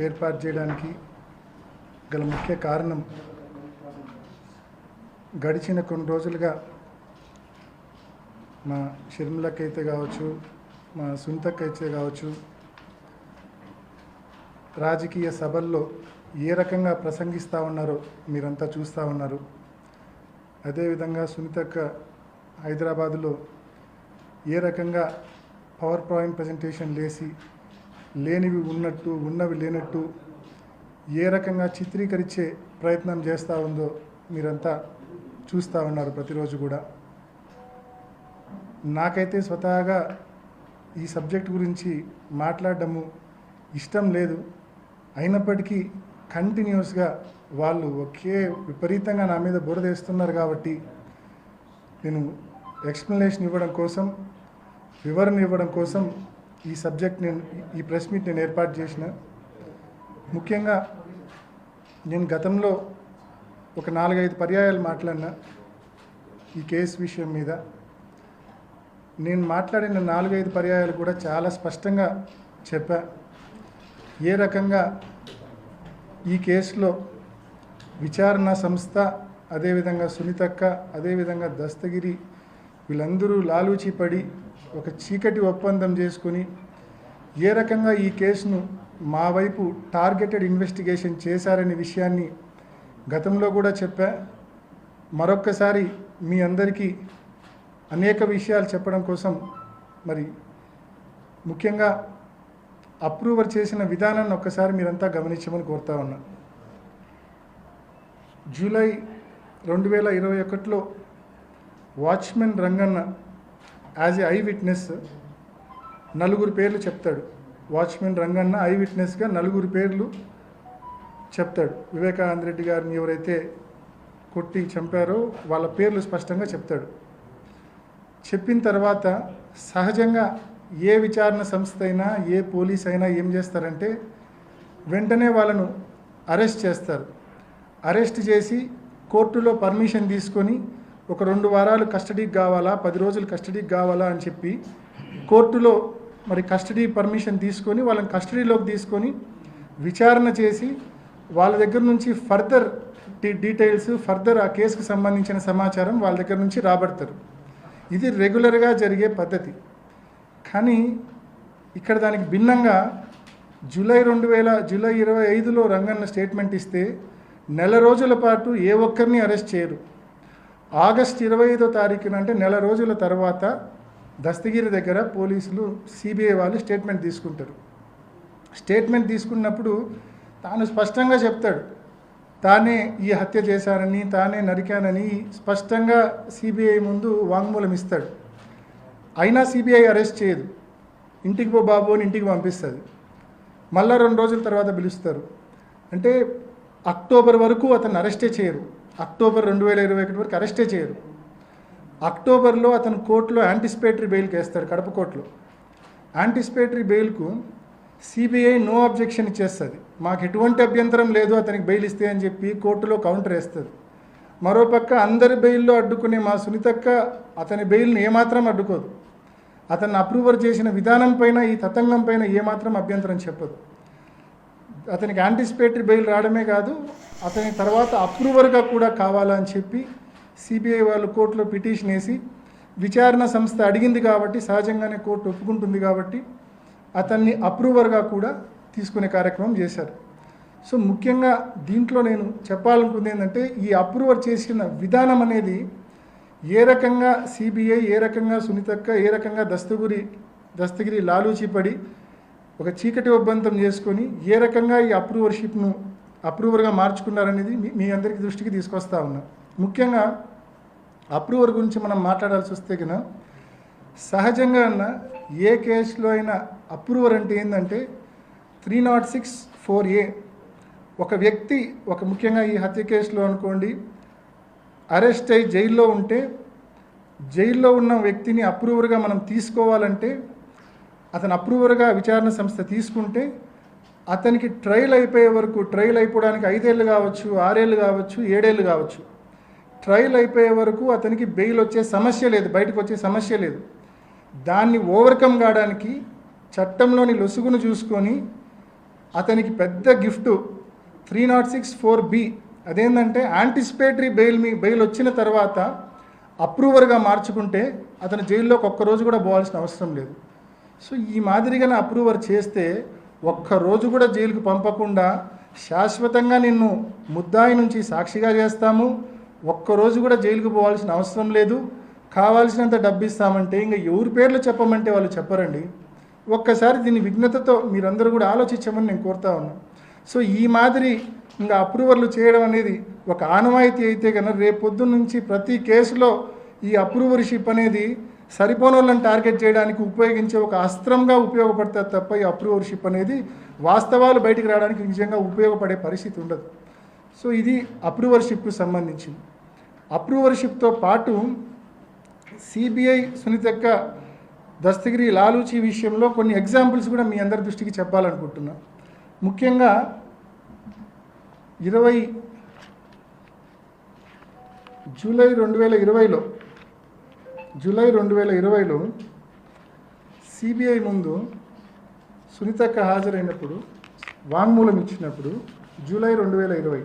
ఏర్పాటు చేయడానికి గల ముఖ్య కారణం గడిచిన కొన్ని రోజులుగా మా షర్మిలకైతే కావచ్చు, మా సునీతకైతే కావచ్చు, రాజకీయ సభల్లో ఏ రకంగా ప్రసంగిస్తూ ఉన్నారో మీరంతా చూస్తూ ఉన్నారు. అదేవిధంగా సునీతక్క హైదరాబాదులో ఏ రకంగా పవర్ పాయింట్ ప్రజెంటేషన్ లేసి లేనివి ఉన్నట్టు ఉన్నవి లేనట్టు ఏ రకంగా చిత్రీకరించే ప్రయత్నం చేస్తూ ఉందో మీరంతా చూస్తూ ఉన్నారు ప్రతిరోజు కూడా. నాకైతే స్వతహాగా ఈ సబ్జెక్ట్ గురించి మాట్లాడడము ఇష్టం లేదు. అయినప్పటికీ కంటిన్యూస్గా వాళ్ళు ఒకే విపరీతంగా నా మీద బురదేస్తున్నారు కాబట్టి నేను ఎక్స్ప్లెనేషన్ ఇవ్వడం కోసం, వివరణ ఇవ్వడం కోసం ఈ సబ్జెక్ట్ ఈ ప్రెస్ మీట్ నేను ఏర్పాటు చేసిన. ముఖ్యంగా నేను గతంలో ఒక 4-5 పర్యాయాలు మాట్లాడినా ఈ కేసు విషయం మీద. నేను మాట్లాడిన 4-5 పర్యాయాలు కూడా చాలా స్పష్టంగా చెప్పా ఏ రకంగా ఈ కేసులో విచారణ సంస్థ, అదేవిధంగా సునీతక్క, అదేవిధంగా దస్తగిరి వీళ్ళందరూ లాలూచి పడి ఒక చీకటి ఒప్పందం చేసుకుని ఏ రకంగా ఈ కేసును మా వైపు టార్గెటెడ్ ఇన్వెస్టిగేషన్ చేశారనే విషయాన్ని గతంలో కూడా చెప్పా. మరొక్కసారి మీ అందరికీ అనేక విషయాలు చెప్పడం కోసం మరి ముఖ్యంగా అప్రూవర్ చేసిన విధానాన్ని ఒక్కసారి మీరంతా గమనించమని కోరుతా ఉన్నా. జూలై 2021లో watchman Ranganna as a eye witness 4 పేర్లు చెప్తాడు. వాచ్మెన్ రంగన్న ఐ విట్నెస్గా 4 పేర్లు చెప్తాడు. వివేకానంద రెడ్డి గారిని ఎవరైతే కొట్టి చంపారో వాళ్ళ పేర్లు స్పష్టంగా చెప్తాడు. చెప్పిన తర్వాత సహజంగా ఏ విచారణ సంస్థ అయినా, ఏ పోలీస్ అయినా ఏం చేస్తారంటే వెంటనే వాళ్ళను అరెస్ట్ చేస్తారు. అరెస్ట్ చేసి కోర్టులో పర్మిషన్ తీసుకొని ఒక 2 వారాలు కస్టడీకి కావాలా, 10 రోజులు కస్టడీకి కావాలా అని చెప్పి కోర్టులో మరి కస్టడీ పర్మిషన్ తీసుకొని వాళ్ళని కస్టడీలోకి తీసుకొని విచారణ చేసి వాళ్ళ దగ్గర నుంచి ఫర్దర్ డీటెయిల్స్, ఫర్దర్ ఆ కేసుకు సంబంధించిన సమాచారం వాళ్ళ దగ్గర నుంచి రాబడతారు. ఇది రెగ్యులర్గా జరిగే పద్ధతి. కానీ ఇక్కడ దానికి భిన్నంగా జూలై 25లో రంగన్న స్టేట్మెంట్ ఇస్తే 1 రోజుల పాటు ఏ ఒక్కరిని అరెస్ట్ చేయరు. ఆగస్టు 25వ తారీఖున అంటే 1 రోజుల తర్వాత దస్తగిరి దగ్గర పోలీసులు, సిబిఐ వాళ్ళు స్టేట్మెంట్ తీసుకుంటారు. స్టేట్మెంట్ తీసుకున్నప్పుడు తాను స్పష్టంగా చెప్తాడు, తానే ఈ హత్య చేశానని, తానే నరికానని స్పష్టంగా సిబిఐ ముందు వాంగ్మూలం ఇస్తాడు. అయినా సిబిఐ అరెస్ట్ చేయదు. ఇంటికి పో బాబు అని ఇంటికి పంపిస్తుంది. మళ్ళా 2 రోజుల తర్వాత పిలుస్తారు. అంటే అక్టోబర్ వరకు అతను అరెస్టే చేయరు. అక్టోబర్ 2021 వరకు అరెస్టే చేయరు. అక్టోబర్లో అతను కోర్టులో యాంటిసిపేటరీ బెయిల్కి వేస్తాడు, కడప కోర్టులో. యాంటిసిపేటరీ బెయిల్కు సిబిఐ నో అబ్జెక్షన్ ఇచ్చేస్తుంది. మాకు ఎటువంటి అభ్యంతరం లేదు అతనికి బెయిల్ ఇస్తే అని చెప్పి కోర్టులో కౌంటర్ వేస్తుంది. మరోపక్క అందరి బెయిల్లో అడ్డుకునే మా సునీతక్క అతని బెయిల్ని ఏమాత్రం అడ్డుకోదు. అతన్ని అప్రూవర్ చేసిన విధానం పైన, ఈ తతంగం పైన ఏమాత్రం అభ్యంతరం చెప్పదు. అతనికి యాంటిసిపేటరీ బెయిల్ రావడమే కాదు, అతని తర్వాత అప్రూవర్గా కూడా కావాలని చెప్పి సిబిఐ వాళ్ళు కోర్టులో పిటిషన్ వేసి విచారణ సంస్థ అడిగింది కాబట్టి, సహజంగానే కోర్టు ఒప్పుకుంటుంది కాబట్టి అతన్ని అప్రూవర్గా కూడా తీసుకునే కార్యక్రమం చేశారు. సో ముఖ్యంగా దీంట్లో నేను చెప్పాలనుకుంది ఏంటంటే, ఈ అప్రూవర్ చేసిన విధానం అనేది ఏ రకంగా సిబిఐ, ఏ రకంగా సునీతక్క, ఏ రకంగా దస్తగిరి లాలూచి పడి ఒక చీకటి ఒప్పందం చేసుకొని ఏ రకంగా ఈ అప్రూవర్గా మార్చుకున్నారనేది మీ అందరికీ దృష్టికి తీసుకొస్తా ఉన్నా. ముఖ్యంగా అప్రూవర్ గురించి మనం మాట్లాడాల్సి వస్తే కన్నా సహజంగా ఏ కేసులో అయినా అప్రూవర్ అంటే ఏంటంటే 306(4)A ఒక వ్యక్తి ముఖ్యంగా ఈ హత్య కేసులో అనుకోండి అరెస్ట్ అయ్యి జైల్లో ఉంటే, జైల్లో ఉన్న వ్యక్తిని అప్రూవర్గా మనం తీసుకోవాలంటే అతను అప్రూవర్గా విచారణ సంస్థ తీసుకుంటే అతనికి ట్రయల్ అయిపోయే వరకు, ట్రయల్ అయిపోవడానికి 5 ఏళ్ళు కావచ్చు, 6 ఏళ్ళు కావచ్చు, 7 ఏళ్ళు కావచ్చు, ట్రయల్ అయిపోయే వరకు అతనికి బెయిల్ వచ్చే సమస్య లేదు, బయటకు వచ్చే సమస్య లేదు. దాన్ని ఓవర్కమ్ కావడానికి చట్టంలోని లొసుగును చూసుకొని అతనికి పెద్ద గిఫ్ట్ 306(4)B. అదేంటంటే యాంటిసిపేటరీ బెయిల్ వచ్చిన తర్వాత అప్రూవర్గా మార్చుకుంటే అతను జైల్లోకి ఒక్కరోజు కూడా పోవాల్సిన అవసరం లేదు. సో ఈ మాదిరిగానే అప్రూవర్ చేస్తే ఒక్కరోజు కూడా జైలుకు పంపకుండా శాశ్వతంగా నిన్ను ముద్దాయి నుంచి సాక్షిగా చేస్తాము, ఒక్కరోజు కూడా జైలుకు పోవాల్సిన అవసరం లేదు, కావాల్సినంత డబ్బు ఇస్తామంటే ఇంకా ఎవరి పేర్లు చెప్పమంటే వాళ్ళు చెప్పరండి. ఒక్కసారి దీన్ని విఘ్నతతో మీరందరూ కూడా ఆలోచించమని నేను కోరుతా ఉన్నాను. సో ఈ మాదిరి ఇంకా అప్రూవర్లు చేయడం అనేది ఒక ఆనవాయితీ అయితే కనుక రేపు పొద్దున్న నుంచి ప్రతి కేసులో ఈ అప్రూవర్షిప్ అనేది సరిపోని వాళ్ళని టార్గెట్ చేయడానికి ఉపయోగించే ఒక అస్త్రంగా ఉపయోగపడుతుంది తప్ప ఈ అప్రూవర్షిప్ అనేది వాస్తవాలు బయటికి రావడానికి నిజంగా ఉపయోగపడే పరిస్థితి ఉండదు. సో ఇది అప్రూవర్షిప్కు సంబంధించింది. అప్రూవర్షిప్తో పాటు సిబిఐ సునీతక్క దస్తగిరి లాలూచి విషయంలో కొన్ని ఎగ్జాంపుల్స్ కూడా మీ అందరి దృష్టికి చెప్పాలనుకుంటున్నా. ముఖ్యంగా 20 జూలై 2020లో సిబిఐ ముందు సునీతక్క హాజరైనప్పుడు వాంగ్మూలం ఇచ్చినప్పుడు జూలై 2020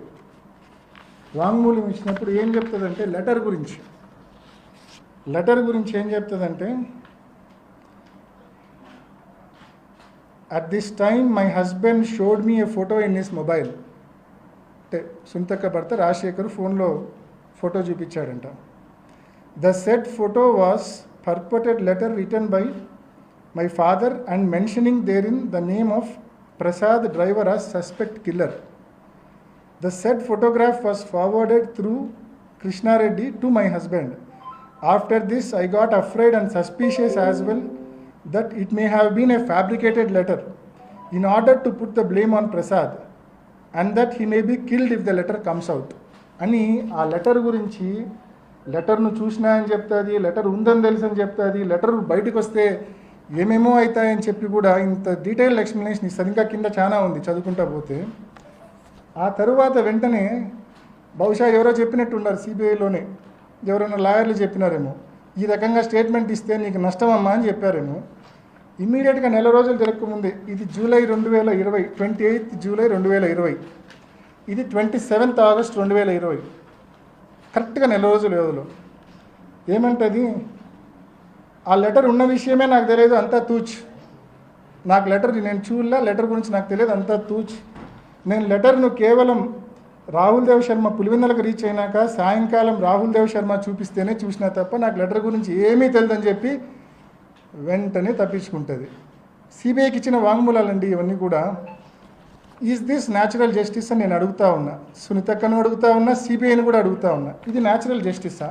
వాంగ్మూలం ఇచ్చినప్పుడు ఏం చెప్తుందంటే లెటర్ గురించి ఏం చెప్తుందంటే, at this time my husband showed me a photo in his mobile. అంటే సునీతక్క భర్త రాజశేఖర్ ఫోన్లో ఫోటో చూపించాడంట. The set photo was purported letter return by my father and mentioning there in the name of Prasad driver as suspect killer. The said photograph was forwarded through Krishna Reddy to my husband. After this, I got afraid and suspicious as well that it may have been a fabricated letter in order to put the blame on Prasad and that he may be killed if the letter comes out. అని ఆ letter గురించి, లెటర్ను చూసినా అని చెప్తుంది, letter ఉందని తెలుసు అని చెప్తుంది, లెటర్ బయటకు వస్తే ఏమేమో అవుతాయని చెప్పి కూడా ఇంత డీటెయిల్డ్ ఎక్స్ప్లెనేషన్ ఇస్తుంది. ఇంకా కింద చాలా ఉంది చదువుకుంటా పోతే. ఆ తరువాత వెంటనే బహుశా ఎవరో చెప్పినట్టున్నారు సిబిఐలోనే, ఎవరైనా లాయర్లు చెప్పినారేమో, ఈ రకంగా స్టేట్మెంట్ ఇస్తే నీకు నష్టమమ్మా అని చెప్పారేమో. ఇమ్మీడియట్గా నెల రోజులు జరగకముందే, ఇది జూలై 2020, 28 జూలై 2020, ఇది 27 ఆగస్ట్ 2020, కరెక్ట్గా నెల రోజుల వ్యవధిలో ఏమంటుంది, ఆ లెటర్ ఉన్న విషయమే నాకు తెలియదు, అంతా తూచ్. నాకు లెటర్ నేను చూడలే, లెటర్ గురించి నాకు తెలియదు, అంతా తూచ్. నేను లెటర్ను కేవలం రాహుల్ దేవ్ శర్మ పులివెందులకు రీచ్ అయినాక సాయంకాలం రాహుల్ దేవ్ శర్మ చూపిస్తేనే చూసినా తప్ప నాకు లెటర్ గురించి ఏమీ తెలియదని చెప్పి వెంటనే తప్పించుకుంటుంది. సిబిఐకి ఇచ్చిన వాంగ్మూలాలండి ఇవన్నీ కూడా. ఈజ్ దిస్ న్యాచురల్ జస్టిస్ అని నేను అడుగుతా ఉన్నా, సునీతక్కను అడుగుతా ఉన్నా, సిబిఐని కూడా అడుగుతా ఉన్నా. ఇది న్యాచురల్ జస్టిసా?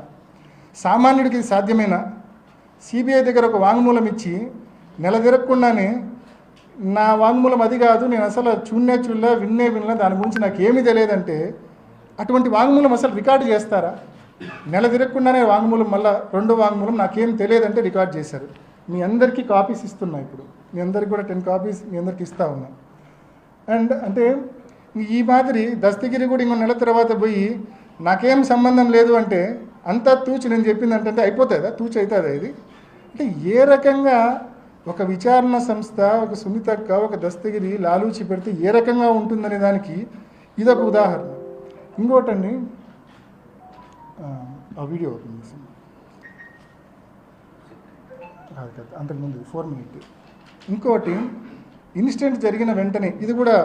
సామాన్యుడికి ఇది సాధ్యమేనా? సిబిఐ దగ్గర ఒక వాంగ్మూలం ఇచ్చి నెల తిరగకుండానే నా వాంగ్మూలం అది కాదు, నేను అసలు చూడలే వినలే, దాని గురించి నాకు ఏమీ తెలియదంటే అటువంటి వాంగ్మూలం అసలు రికార్డు చేస్తారా? నెల తిరగకుండానే వాంగ్మూలం, మళ్ళీ రెండో వాంగ్మూలం నాకేం తెలియదంటే రికార్డ్ చేశారు. మీ అందరికీ కాపీస్ ఇస్తున్నా, ఇప్పుడు మీ అందరికీ కూడా 10 కాపీస్ మీ అందరికీ ఇస్తా ఉన్నా. అండ్ అంటే ఈ మాదిరి దస్తగిరి కూడా ఇంకో నెల తర్వాత పోయి నాకేం సంబంధం లేదు అంటే అంతా తూచి నేను చెప్పింది అంటే అయిపోతుందా? తూచి అవుతుందా ఇది? అంటే ఏ రకంగా ఒక విచారణ సంస్థ, ఒక సునీతక్క, ఒక దస్తగిరి లాలూచి పెడితే ఏ రకంగా ఉంటుందనే దానికి ఇదొక ఉదాహరణ. ఇంకోటండి, ఆ వీడియో ఓపెన్ చేసి అంతకుముందు 4 minutes. ఇంకోటి ఇన్సిడెంట్ జరిగిన వెంటనే, ఇది కూడా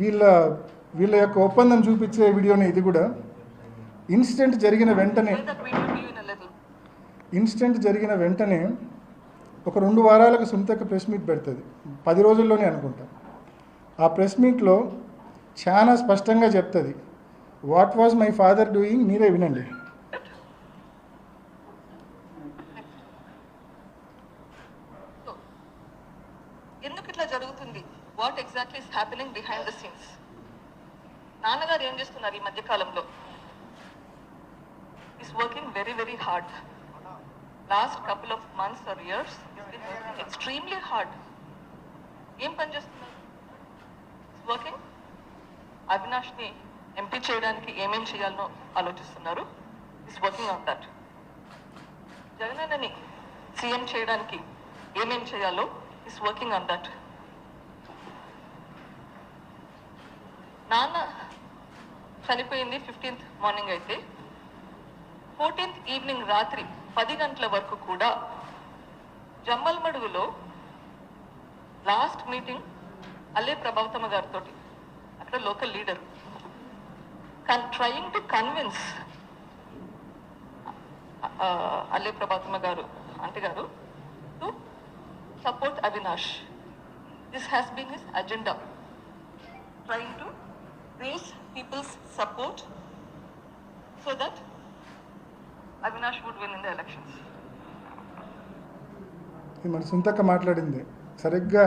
వీళ్ళ యొక్క ఒప్పందం చూపించే వీడియోనే. ఇది కూడా ఇన్సిడెంట్ జరిగిన వెంటనే ఒక 2 వారాలకు సునీతక్క ప్రెస్ మీట్ పెడుతుంది, 10 రోజుల్లోనే అనుకుంటా. ఆ ప్రెస్ మీట్లో చాలా స్పష్టంగా చెప్తుంది, what was my father doing, మీరే వినండి. ఎందుకు ఇట్లా జరుగుతుంది? What exactly is happening behind the scenes? నాన్నగారు ఏం చేస్తున్నారు ఈ మధ్య కాలంలో? Is working very very hard. Last couple of months or years he's been working extremely hard. ఏం పని చేస్తున్నారు? Is working. అవినాష్ని ఎంపీ చేయడానికి ఏమేం చేయాలనో ఆలోచిస్తున్నారు. Is working on that. జగనన్నని సీఎం చేయడానికి ఏమేం చేయాలో ఈస్ వర్కింగ్ ఆన్ దట్. నాన్న చనిపోయింది 15th మార్నింగ్ అయితే 14th ఈవినింగ్ రాత్రి 10 గంటల వరకు కూడా జమ్మల్మడుగులో లాస్ట్ మీటింగ్ అల్లే ప్రభావతమ్మ గారితో, అక్కడ local leader, trying to convince Alle Prabhavathamma garu aunty garu to support Avinash. This has been his agenda, trying to raise people's support so that Avinash would win in the elections. ఇది మన సొంతక్క మాట్లాడింది సరిగ్గా